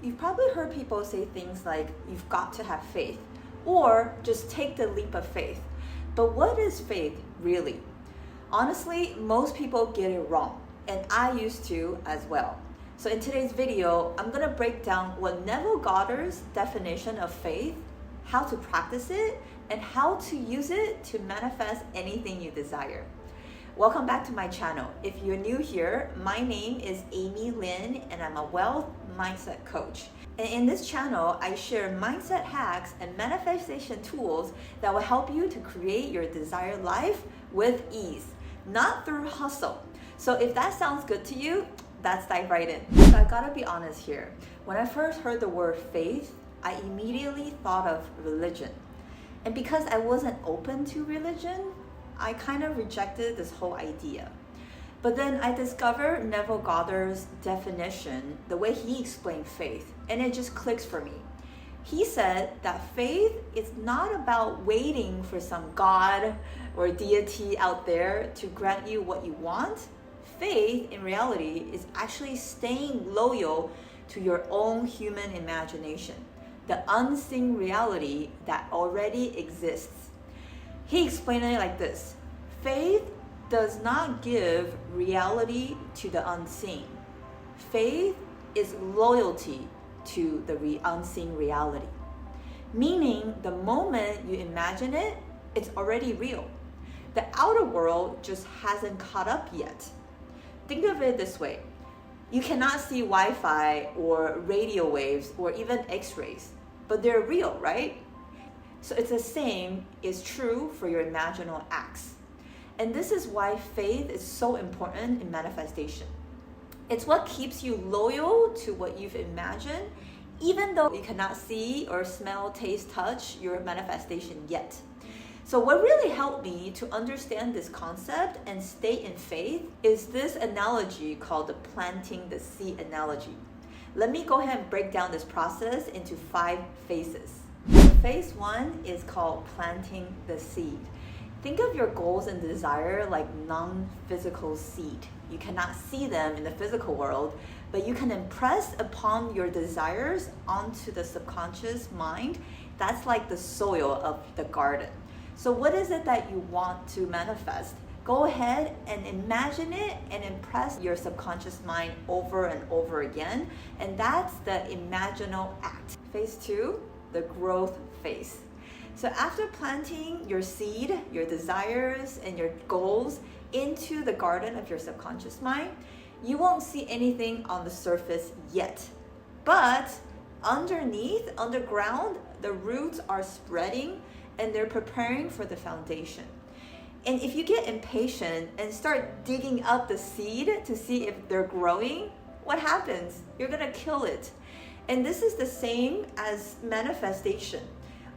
You've probably heard people say things like, you've got to have faith, or just take the leap of faith. But what is faith really? Honestly, most people get it wrong, and I used to as well. So in today's video, I'm going to break down what Neville Goddard's definition of faith, how to practice it, and how to use it to manifest anything you desire. Welcome back to my channel. If you're new here, my name is Amy Lin and I'm a wealth mindset coach. And in this channel, I share mindset hacks and manifestation tools that will help you to create your desired life with ease, not through hustle. So if that sounds good to you, let's dive right in. So I gotta be honest here. When I first heard the word faith, I immediately thought of religion. And because I wasn't open to religion, I kind of rejected this whole idea. But then I discovered Neville Goddard's definition, the way he explained faith, and it just clicks for me. He said that faith is not about waiting for some God or deity out there to grant you what you want. Faith, in reality, is actually staying loyal to your own human imagination, the unseen reality that already exists. He explained it like this: faith does not give reality to the unseen. Faith is loyalty to the unseen reality. Meaning, the moment you imagine it, it's already real. The outer world just hasn't caught up yet. Think of it this way. You cannot see Wi-Fi or radio waves or even X-rays, but they're real, right? So it's the same is true for your imaginal acts. And this is why faith is so important in manifestation. It's what keeps you loyal to what you've imagined, even though you cannot see or smell, taste, touch your manifestation yet. So what really helped me to understand this concept and stay in faith is this analogy called the planting the seed analogy. Let me go ahead and break down this process into 5 phases. Phase 1 is called planting the seed. Think of your goals and desire like non-physical seed. You cannot see them in the physical world, but you can impress upon your desires onto the subconscious mind. That's like the soil of the garden. So what is it that you want to manifest? Go ahead and imagine it and impress your subconscious mind over and over again. And that's the imaginal act. Phase 2, the growth phase. So after planting your seed, your desires, and your goals into the garden of your subconscious mind, you won't see anything on the surface yet. But underneath, underground, the roots are spreading and they're preparing for the foundation. And if you get impatient and start digging up the seed to see if they're growing, what happens? You're gonna kill it. And this is the same as manifestation.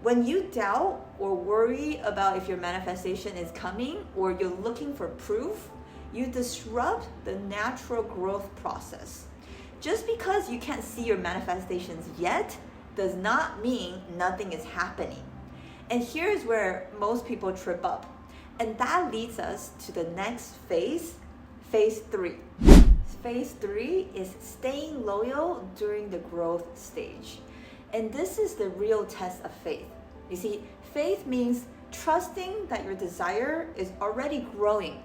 When you doubt or worry about if your manifestation is coming or you're looking for proof, you disrupt the natural growth process. Just because you can't see your manifestations yet does not mean nothing is happening. And here's where most people trip up. And that leads us to the next phase, phase 3. Phase 3 is staying loyal during the growth stage. And this is the real test of faith. You see, faith means trusting that your desire is already growing,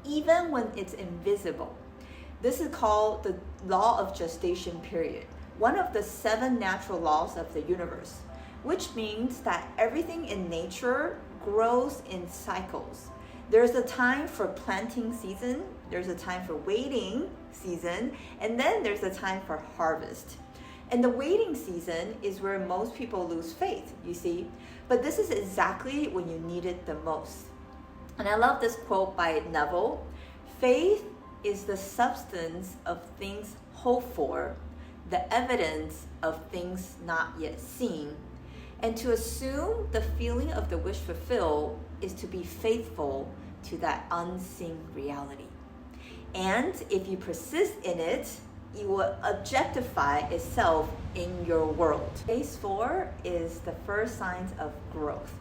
even when it's invisible. This is called the law of gestation period, one of the 7 natural laws of the universe, which means that everything in nature grows in cycles. There's a time for planting season, there's a time for waiting season, and then there's a time for harvest. And the waiting season is where most people lose faith, you see. But this is exactly when you need it the most. And I love this quote by Neville. Faith is the substance of things hoped for, the evidence of things not yet seen. And to assume the feeling of the wish fulfilled is to be faithful to that unseen reality. And if you persist in it, it will objectify itself in your world. Phase 4 is the first signs of growth.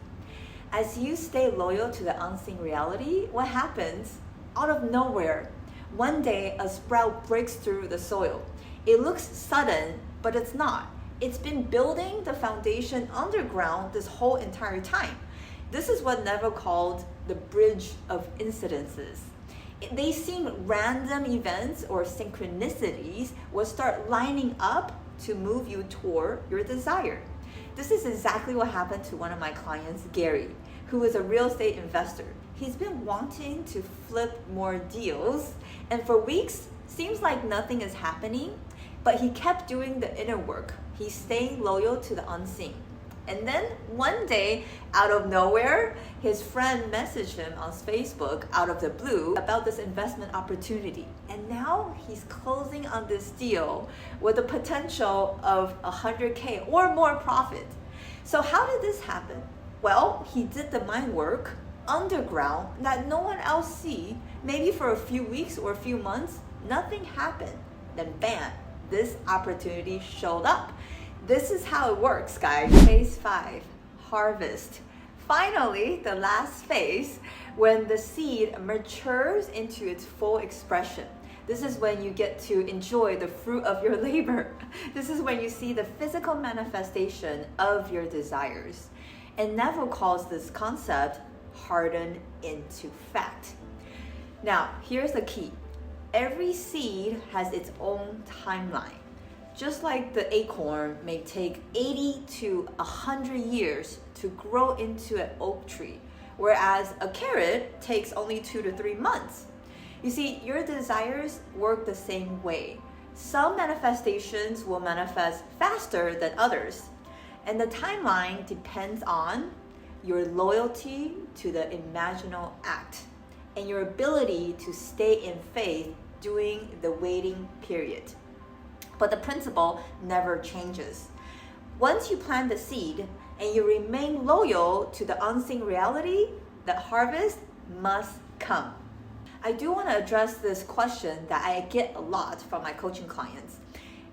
As you stay loyal to the unseen reality, what happens? Out of nowhere, one day a sprout breaks through the soil. It looks sudden, but it's not. It's been building the foundation underground this whole entire time. This is what Neville called the bridge of incidences. They seem random events or synchronicities will start lining up to move you toward your desire. This is exactly what happened to one of my clients, Gary, who is a real estate investor. He's been wanting to flip more deals, and for weeks, seems like nothing is happening, but he kept doing the inner work. He's staying loyal to the unseen. And then one day, out of nowhere, his friend messaged him on Facebook out of the blue about this investment opportunity. And now he's closing on this deal with a potential of $100K or more profit. So how did this happen? Well, he did the mind work underground that no one else see. Maybe for a few weeks or a few months, nothing happened. Then bam, this opportunity showed up. This is how it works, guys. Phase 5, harvest. Finally, the last phase, when the seed matures into its full expression. This is when you get to enjoy the fruit of your labor. This is when you see the physical manifestation of your desires. And Neville calls this concept harden into fact. Now, here's the key. Every seed has its own timeline. Just like the acorn may take 80 to 100 years to grow into an oak tree, whereas a carrot takes only 2 to 3 months. You see, your desires work the same way. Some manifestations will manifest faster than others, and the timeline depends on your loyalty to the imaginal act and your ability to stay in faith during the waiting period. But the principle never changes. Once you plant the seed and you remain loyal to the unseen reality, the harvest must come. I do want to address this question that I get a lot from my coaching clients.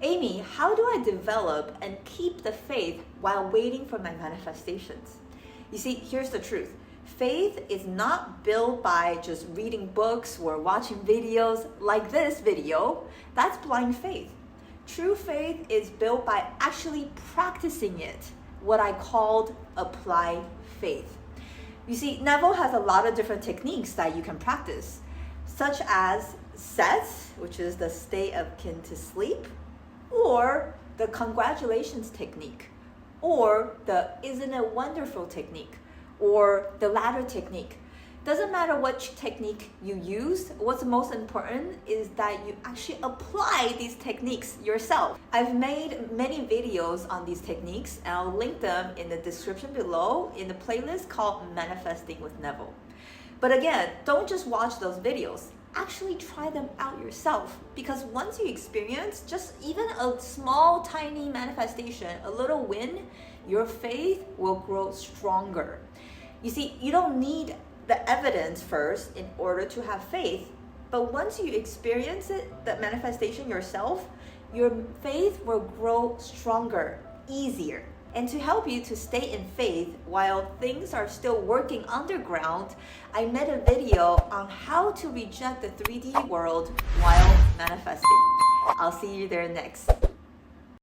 Amy, how do I develop and keep the faith while waiting for my manifestations? You see, here's the truth. Faith is not built by just reading books or watching videos like this video. That's blind faith. True faith is built by actually practicing it, what I called applied faith. You see, Neville has a lot of different techniques that you can practice, such as sets, which is the state akin to sleep, or the congratulations technique, or the isn't it wonderful technique, or the ladder technique. Doesn't matter which technique you use, what's most important is that you actually apply these techniques yourself. I've made many videos on these techniques and I'll link them in the description below in the playlist called Manifesting with Neville. But again, don't just watch those videos. Actually try them out yourself, because once you experience just even a small tiny manifestation, a little win, your faith will grow stronger. You see, you don't need the evidence first in order to have faith, but once you experience it, the manifestation yourself, your faith will grow stronger, easier. And to help you to stay in faith while things are still working underground, I made a video on how to reject the 3D world while manifesting. I'll see you there next.